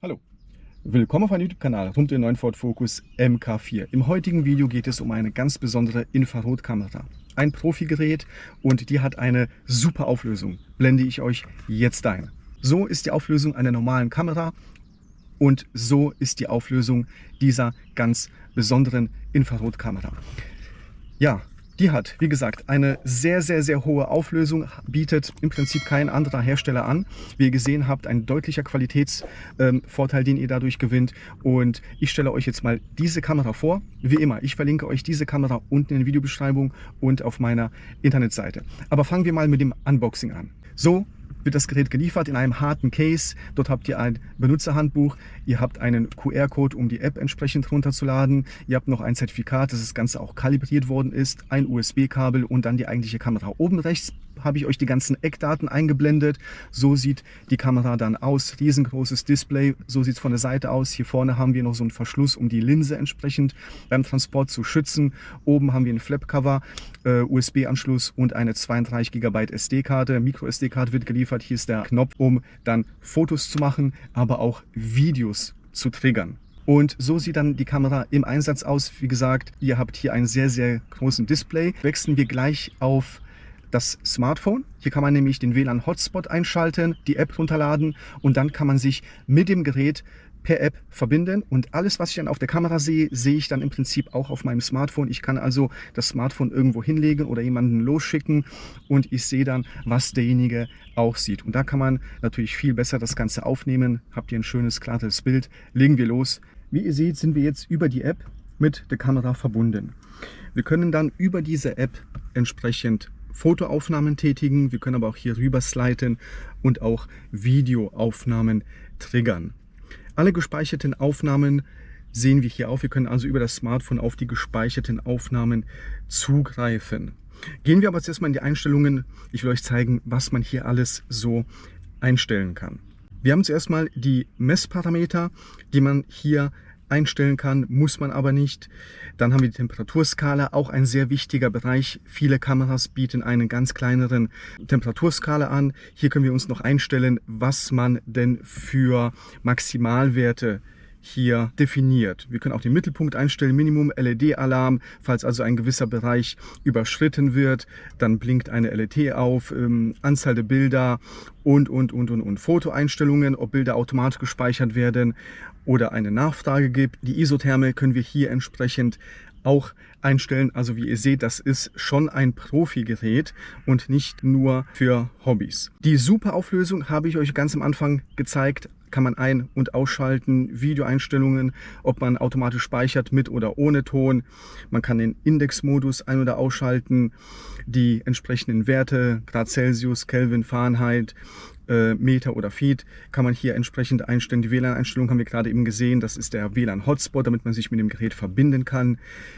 Hallo, willkommen auf meinem YouTube-Kanal rund um den neuen Ford Focus Mk4. Im heutigen Video geht es um eine ganz besondere Infrarotkamera. Ein Profi-Gerät und die hat eine super Auflösung. Blende ich euch jetzt ein. So ist die Auflösung einer normalen Kamera und so ist die Auflösung dieser ganz besonderen Infrarotkamera. Ja, die hat, wie gesagt, eine sehr hohe Auflösung, bietet im Prinzip kein anderer Hersteller an. Wie ihr gesehen habt, ein deutlicher Qualitätsvorteil, den ihr dadurch gewinnt. Und ich stelle euch jetzt mal diese Kamera vor. Wie immer, ich verlinke euch diese Kamera unten in der Videobeschreibung und auf meiner Internetseite. Aber fangen wir mal mit dem Unboxing an. So wird das Gerät geliefert in einem harten Case. Dort habt ihr ein Benutzerhandbuch, ihr habt einen QR-Code, um die App entsprechend runterzuladen. Ihr habt noch ein Zertifikat, dass das Ganze auch kalibriert worden ist, ein USB-Kabel und dann die eigentliche Kamera. Oben rechts habe ich euch die ganzen Eckdaten eingeblendet. So sieht die Kamera dann aus. Riesengroßes Display, so sieht es von der Seite aus. Hier vorne haben wir noch so einen Verschluss, um die Linse entsprechend beim Transport zu schützen. Oben haben wir ein Flapcover, USB-Anschluss und eine 32 GB SD-Karte. Micro-SD-Karte wird geliefert. Hier ist der Knopf, um dann Fotos zu machen, aber auch Videos zu triggern. Und so sieht dann die Kamera im Einsatz aus. Wie gesagt, ihr habt hier einen sehr großen Display. Wechseln wir gleich auf das Smartphone. Hier kann man nämlich den WLAN-Hotspot einschalten, die App runterladen und dann kann man sich mit dem Gerät per App verbinden. Und alles, was ich dann auf der Kamera sehe, sehe ich dann im Prinzip auch auf meinem Smartphone. Ich kann also das Smartphone irgendwo hinlegen oder jemanden losschicken und ich sehe dann, was derjenige auch sieht. Und da kann man natürlich viel besser das Ganze aufnehmen. Habt ihr ein schönes, klares Bild. Legen wir los. Wie ihr seht, sind wir jetzt über die App mit der Kamera verbunden. Wir können dann über diese App entsprechend Fotoaufnahmen tätigen. Wir können aber auch hier rüber sliden und auch Videoaufnahmen triggern. Alle gespeicherten Aufnahmen sehen wir hier auf. Wir können also über das Smartphone auf die gespeicherten Aufnahmen zugreifen. Gehen wir aber jetzt erstmal in die Einstellungen. Ich will euch zeigen, was man hier alles so einstellen kann. Wir haben zuerst mal die Messparameter, die man hier einstellen kann, muss man aber nicht. Dann haben wir die Temperaturskala, auch ein sehr wichtiger Bereich. Viele Kameras bieten einen ganz kleineren Temperaturskala an. Hier können wir uns noch einstellen, was man denn für Maximalwerte hier definiert. Wir können auch den Mittelpunkt einstellen, Minimum LED-Alarm, falls also ein gewisser Bereich überschritten wird, dann blinkt eine LED auf, Anzahl der Bilder und Fotoeinstellungen, ob Bilder automatisch gespeichert werden oder eine Nachfrage gibt. Die Isotherme können wir hier entsprechend auch einstellen. Also wie ihr seht, das ist schon ein Profi-Gerät und nicht nur für Hobbys. Die super Auflösung habe ich euch ganz am Anfang gezeigt. Kann man ein- und ausschalten, Videoeinstellungen, ob man automatisch speichert mit oder ohne Ton. Man kann den Indexmodus ein- oder ausschalten, die entsprechenden Werte, Grad Celsius, Kelvin, Fahrenheit, Meter oder Feet, kann man hier entsprechend einstellen. Die WLAN-Einstellung haben wir gerade eben gesehen, das ist der WLAN-Hotspot, damit man sich mit dem Gerät verbinden kann.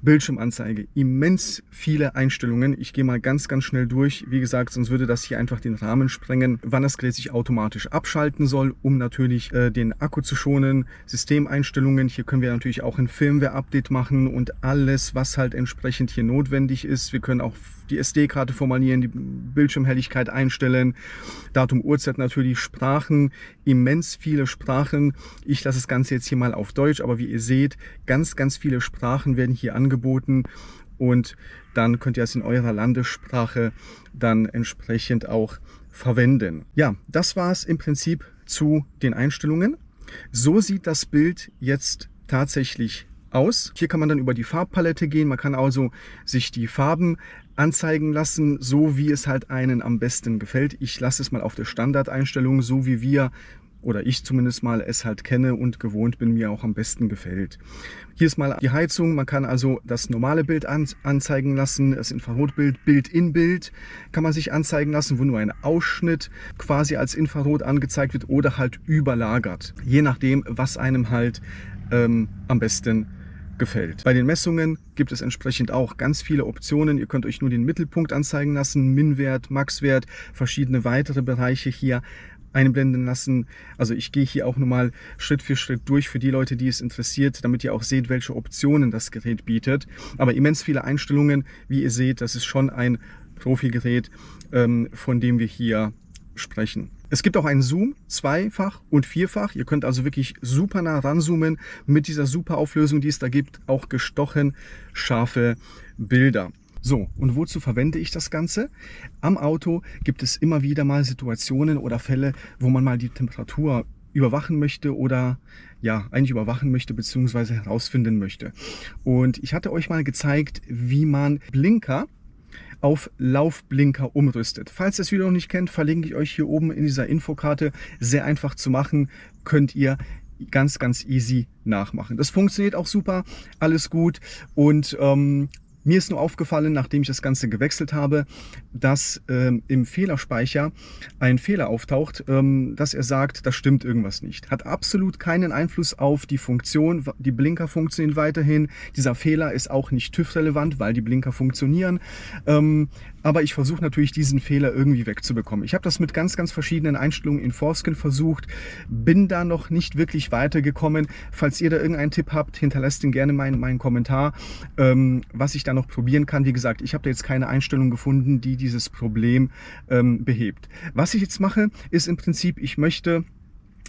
Bildschirmanzeige, immens viele Einstellungen. Ich gehe mal ganz schnell durch. Wie gesagt, sonst würde das hier einfach den Rahmen sprengen, wann das Gerät sich automatisch abschalten soll, um natürlich den Akku zu schonen. Systemeinstellungen, hier können wir natürlich auch ein Firmware-Update machen und alles, was halt entsprechend hier notwendig ist. Wir können auch die SD-Karte formulieren, die Bildschirmhelligkeit einstellen, Datum, Uhrzeit natürlich, Sprachen, immens viele Sprachen. Ich lasse das Ganze jetzt hier mal auf Deutsch, aber wie ihr seht, ganz viele Sprachen werden hier angeboten und dann könnt ihr es in eurer Landessprache dann entsprechend auch verwenden. Ja, das war es im Prinzip zu den Einstellungen. So sieht das Bild jetzt tatsächlich aus. Hier kann man dann über die Farbpalette gehen. Man kann also sich die Farben anzeigen lassen, so wie es halt einen am besten gefällt. Ich lasse es mal auf der Standardeinstellung, so wie wir oder ich zumindest mal es halt kenne und gewohnt bin, mir auch am besten gefällt. Hier ist mal die Heizung. Man kann also das normale Bild anzeigen lassen, das Infrarotbild, Bild in Bild kann man sich anzeigen lassen, wo nur ein Ausschnitt quasi als Infrarot angezeigt wird oder halt überlagert, je nachdem, was einem halt am besten gefällt. Bei den Messungen gibt es entsprechend auch ganz viele Optionen. Ihr könnt euch nur den Mittelpunkt anzeigen lassen, Min-Wert, Max-Wert, verschiedene weitere Bereiche hier einblenden lassen. Also ich gehe hier auch nochmal Schritt für Schritt durch für die Leute, die es interessiert, damit ihr auch seht, welche Optionen das Gerät bietet. Aber immens viele Einstellungen, wie ihr seht, das ist schon ein Profi-Gerät, von dem wir hier sprechen. Es gibt auch einen Zoom, zweifach und vierfach. Ihr könnt also wirklich super nah ranzoomen mit dieser super Auflösung, die es da gibt. Auch gestochen scharfe Bilder. So, und wozu verwende ich das Ganze? Am Auto gibt es immer wieder mal Situationen oder Fälle, wo man mal die Temperatur überwachen möchte oder ja, eigentlich überwachen möchte bzw. herausfinden möchte. Und ich hatte euch mal gezeigt, wie man Blinker auf Laufblinker umrüstet. Falls ihr das Video noch nicht kennt, verlinke ich euch hier oben in dieser Infokarte. Sehr einfach zu machen, könnt ihr ganz, ganz easy nachmachen. Das funktioniert auch super, alles gut. Und mir ist nur aufgefallen, nachdem ich das Ganze gewechselt habe, dass im Fehlerspeicher ein Fehler auftaucht, dass er sagt, da stimmt irgendwas nicht. Hat absolut keinen Einfluss auf die Funktion. Die Blinker funktionieren weiterhin. Dieser Fehler ist auch nicht TÜV-relevant, weil die Blinker funktionieren. Aber ich versuche natürlich, diesen Fehler irgendwie wegzubekommen. Ich habe das mit ganz, ganz verschiedenen Einstellungen in Foreskin versucht, bin da noch nicht wirklich weitergekommen. Falls ihr da irgendeinen Tipp habt, hinterlasst ihn gerne meinen Kommentar, was ich da noch probieren kann. Wie gesagt, ich habe da jetzt keine Einstellung gefunden, die dieses Problem behebt. Was ich jetzt mache, ist im Prinzip, ich möchte,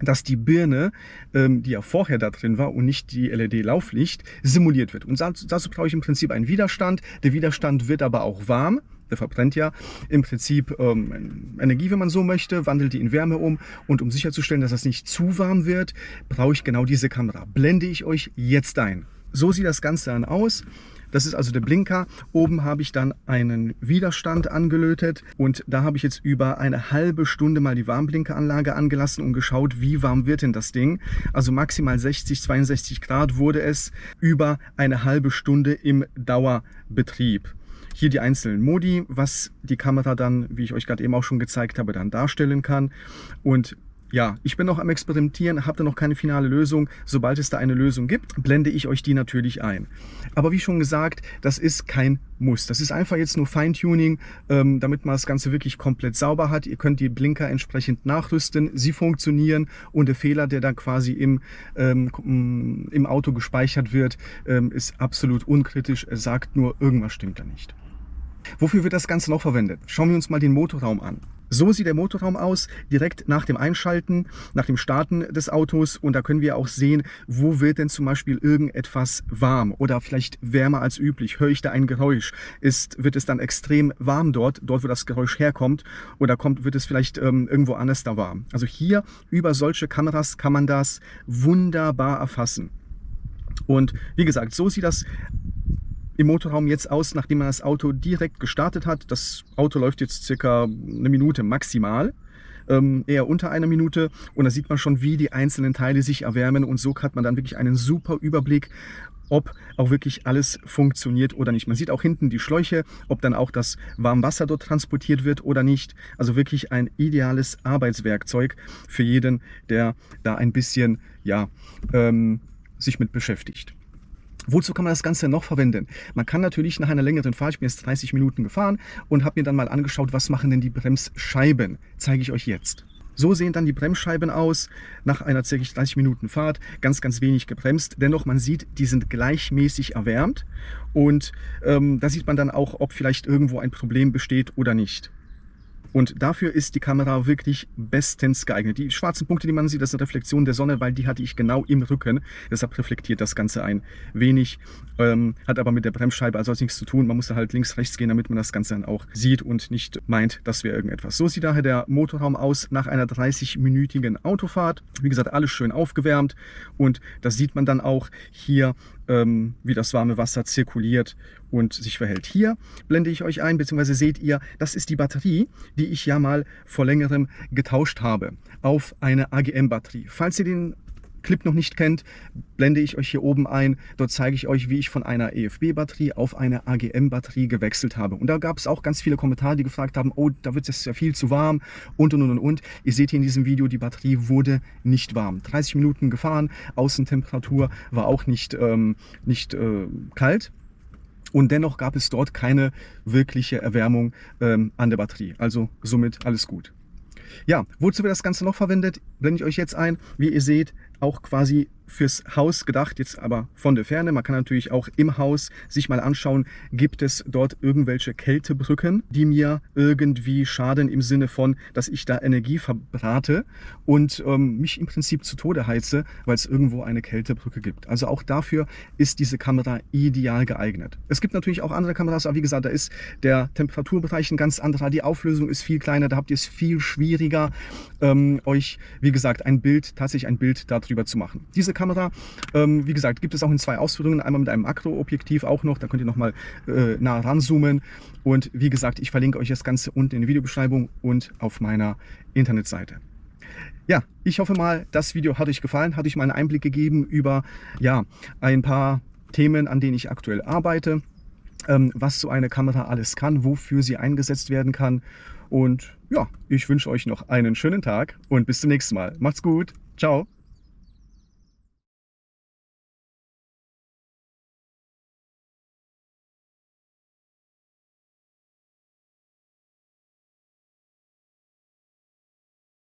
dass die Birne, die ja vorher da drin war und nicht die LED-Lauflicht, simuliert wird. Und dazu brauche ich im Prinzip einen Widerstand. Der Widerstand wird aber auch warm. Der verbrennt ja im Prinzip Energie, wenn man so möchte, wandelt die in Wärme um. Und um sicherzustellen, dass das nicht zu warm wird, brauche ich genau diese Kamera. Blende ich euch jetzt ein. So sieht das Ganze dann aus. Das ist also der Blinker. Oben habe ich dann einen Widerstand angelötet und da habe ich jetzt über eine halbe Stunde mal die Warmblinkeranlage angelassen und geschaut, wie warm wird denn das Ding. Also maximal 60, 62 Grad wurde es über eine halbe Stunde im Dauerbetrieb. Hier die einzelnen Modi, was die Kamera dann, wie ich euch gerade eben auch schon gezeigt habe, dann darstellen kann. Und ja, ich bin noch am Experimentieren, habe da noch keine finale Lösung. Sobald es da eine Lösung gibt, blende ich euch die natürlich ein. Aber wie schon gesagt, das ist kein Muss. Das ist einfach jetzt nur Feintuning, damit man das Ganze wirklich komplett sauber hat. Ihr könnt die Blinker entsprechend nachrüsten, sie funktionieren und der Fehler, der da quasi im Auto gespeichert wird, ist absolut unkritisch. Er sagt nur, irgendwas stimmt da nicht. Wofür wird das Ganze noch verwendet? Schauen wir uns mal den Motorraum an. So sieht der Motorraum aus, direkt nach dem Einschalten, nach dem Starten des Autos. Und da können wir auch sehen, wo wird denn zum Beispiel irgendetwas warm oder vielleicht wärmer als üblich. Höre ich da ein Geräusch? Wird es dann extrem warm dort, wo das Geräusch herkommt? Oder wird es vielleicht irgendwo anders da warm? Also hier über solche Kameras kann man das wunderbar erfassen. Und wie gesagt, so sieht das im Motorraum jetzt aus, nachdem man das Auto direkt gestartet hat. Das Auto läuft jetzt circa eine Minute maximal, eher unter einer Minute. Und da sieht man schon, wie die einzelnen Teile sich erwärmen. Und so hat man dann wirklich einen super Überblick, ob auch wirklich alles funktioniert oder nicht. Man sieht auch hinten die Schläuche, ob dann auch das Warmwasser dort transportiert wird oder nicht. Also wirklich ein ideales Arbeitswerkzeug für jeden, der da ein bisschen ja, sich mit beschäftigt. Wozu kann man das Ganze noch verwenden? Man kann natürlich nach einer längeren Fahrt, ich bin jetzt 30 Minuten gefahren und habe mir dann mal angeschaut, was machen denn die Bremsscheiben? Zeige ich euch jetzt. So sehen dann die Bremsscheiben aus, nach einer ca. 30 Minuten Fahrt, ganz, ganz wenig gebremst. Dennoch, man sieht, die sind gleichmäßig erwärmt und da sieht man dann auch, ob vielleicht irgendwo ein Problem besteht oder nicht. Und dafür ist die Kamera wirklich bestens geeignet. Die schwarzen Punkte, die man sieht, das sind Reflexionen der Sonne, weil die hatte ich genau im Rücken. Deshalb reflektiert das Ganze ein wenig. Hat aber mit der Bremsscheibe also nichts zu tun. Man muss da halt links, rechts gehen, damit man das Ganze dann auch sieht und nicht meint, das wäre irgendetwas. So sieht daher der Motorraum aus nach einer 30-minütigen Autofahrt. Wie gesagt, alles schön aufgewärmt. Und das sieht man dann auch hier, wie das warme Wasser zirkuliert und sich verhält. Hier blende ich euch ein, beziehungsweise seht ihr, das ist die Batterie, die ich ja mal vor längerem getauscht habe auf eine AGM-Batterie. Falls ihr den Clip noch nicht kennt, blende ich euch hier oben ein. Dort zeige ich euch, wie ich von einer EFB-Batterie auf eine AGM-Batterie gewechselt habe. Und da gab es auch ganz viele Kommentare, die gefragt haben, oh, da wird es ja viel zu warm und. Ihr seht hier in diesem Video, die Batterie wurde nicht warm. 30 Minuten gefahren, Außentemperatur war auch nicht kalt. Und dennoch gab es dort keine wirkliche Erwärmung an der Batterie. Also somit alles gut. Ja, wozu wird das Ganze noch verwendet, blende ich euch jetzt ein. Wie ihr seht, auch quasi fürs Haus gedacht, jetzt aber von der Ferne. Man kann natürlich auch im Haus sich mal anschauen, gibt es dort irgendwelche Kältebrücken, die mir irgendwie schaden im Sinne von, dass ich da Energie verbrate und mich im Prinzip zu Tode heize, weil es irgendwo eine Kältebrücke gibt. Also auch dafür ist diese Kamera ideal geeignet. Es gibt natürlich auch andere Kameras, aber wie gesagt, da ist der Temperaturbereich ein ganz anderer, die Auflösung ist viel kleiner, da habt ihr es viel schwieriger, euch, wie gesagt, tatsächlich ein Bild darüber zu machen. Diese Kamera, wie gesagt, gibt es auch in 2 Ausführungen, einmal mit einem Makroobjektiv auch noch, da könnt ihr nochmal nah ranzoomen und wie gesagt, ich verlinke euch das Ganze unten in der Videobeschreibung und auf meiner Internetseite. Ja, ich hoffe mal, das Video hat euch gefallen, hat euch mal einen Einblick gegeben über ja, ein paar Themen, an denen ich aktuell arbeite, was so eine Kamera alles kann, wofür sie eingesetzt werden kann. Und ja, ich wünsche euch noch einen schönen Tag und bis zum nächsten Mal. Macht's gut. Ciao.